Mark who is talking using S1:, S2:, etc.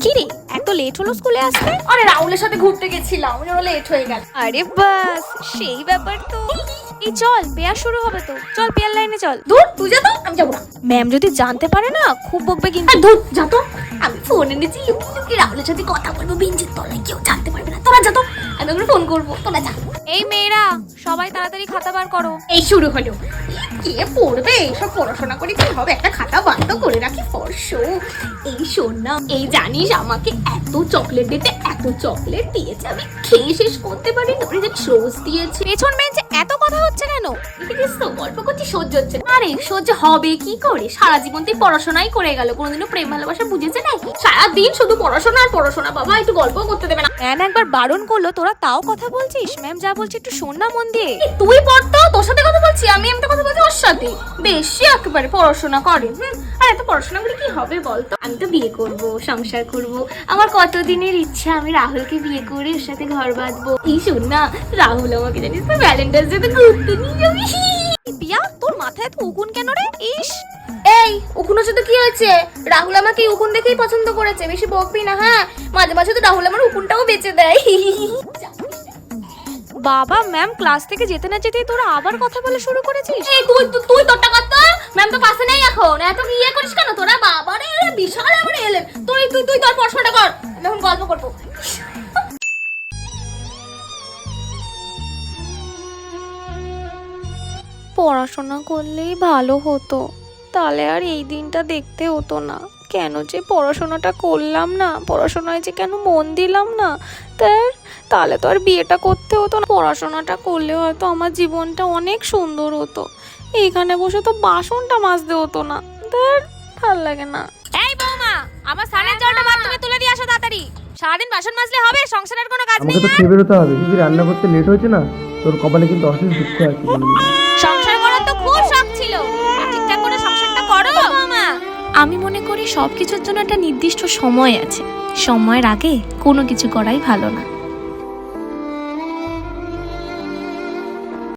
S1: কি রে, এত লেট হলো স্কুলে আসতে?
S2: আরে রাহুলের সাথে ঘুরতে গেছিলাম, লেট হয়ে গেল।
S1: আরে বাস, সেই ব্যাপার তো। এই চল, পেয়ার শুরু হবে তো, চল পেয়ার লাইনে চল।
S2: দূর, তুই যা তো, আমি যাবো না।
S1: ম্যাম যদি জানতে পারে না খুব বকবে কিন্তু।
S2: দূর যা তো, আমি ফোন এনেছি লুকিয়ে রাহুলের সাথে কথা বলবো, বেঞ্চের তলায় কেউ জানতে পারবে না। তোরা যা তো, আমি ওকে ফোন করবো, তোরা যা।
S1: এই মেয়েরা সবাই তাড়াতাড়ি খাতা বার করো।
S2: এই শুরু হলো। কে পড়বে এইসব? পড়াশোনা করে কি হবে? একটা খাতা বন্ধ করে রাখি ফর্স। এই শোন না, এই জানিস আমাকে এত চকলেট দিতে, এত চকলেট দিয়েছে, আমি খেয়ে শেষ করতে পারি না। ওরে জানিস রোজ দিয়েছে।
S1: পেছন বেঞ্চে এত কথা হচ্ছে কেন?
S2: দেখিস তো, গল্প করছি, সহ্য হচ্ছে না। আরে সহ্য হবে কি করে? সারা জীবন তুই পড়াশোনাই করে গেল, কোনোদিনও প্রেম ভালোবাসা বুঝেছে নাকি? সারাদিন শুধু পড়াশোনা আর পড়াশোনা। বাবা একটু গল্প করতে দেবে না?
S1: ম্যাম একবার বারণ করলো, তোরা তাও কথা বলছিস। ম্যাম যা বলছে একটু শোন না মন দিয়ে।
S2: তুই পড়তো, তোর সাথে কথা বলছি, আমি তো কথা বলছি ওর সাথে। বেশি একেবারে পড়াশোনা করে। আর এত পড়াশোনা করে কি হবে বলতো? আমি তো বিয়ে করব, সংসার করব। আমার কতদিনের ইচ্ছা, আমি রাহুলকে বিয়ে করে ওর সাথে ঘর বাঁধবো। এই শোন না, রাহুল আমাকে জানিস তো ভ্যালেন্টাইন্স ডে ঘুরতে নিয়ে যাবি।
S1: পিয়া, তোর মাথায় এত উকুন কেন রে? ইস,
S2: এই উকুনের সাথে কি হয়েছে? রাহুল আমাকে উকুন দেখেই পছন্দ করেছে, বেশি বকবি না। হ্যাঁ, মাঝে মাঝে তো রাহুল আমার উকুনটাও বেঁচে দেয়।
S1: বাবা, ম্যাম ক্লাস থেকে যেতে না যেতেই তোরা আবার কথা বলা শুরু করেছিস।
S2: এই তুই তোরটা কর তো। ম্যাম তো পাশে নেই এখন, এত কি ইয়ে করিস কেন তোরা? বাবা রে, বিশাল আমার এলেন। তুই তোর পড়াশোনাটা কর, এখন গল্প করবো।
S1: পড়াশোনা করলেই ভালো হতো, তাহলে আর এই দিনটা দেখতে হতো না। কেন যে পড়াশোনাটা করলাম না, পড়াশোনায় যে কেন মন দিলাম না। তাহলে তো আর বিয়েটা করতে হতো না। পড়াশোনাটা করলে হয়তো আমার জীবনটা অনেক সুন্দর হতো। এইখানে বসে তো বাসনটা মাজতে হতো না। ভাল লাগে না। এই বৌমা, আমার স্নানের জলটা বাথরুমে তুলে দিয়ে আসো তাড়াতাড়ি। সারাদিন বাসন মাজলে হবে? সংসারের কোনো কাজ নেই?
S3: আমাকে তো খেয়ে বেরোতে হবে। যদি রান্না করতে লেট হয়েছে না, তোর কপালে কিন্তু অশেষ দুঃখ আছে।
S1: সংসার করার তো খুব শখ ছিল, ঠিকঠাক করে সংসারটা করো মামা। আমি মনে করি সবকিছুর জন্য একটা নির্দিষ্ট সময় আছে, সময়ের আগে কোনো কিছু করাই ভালো না।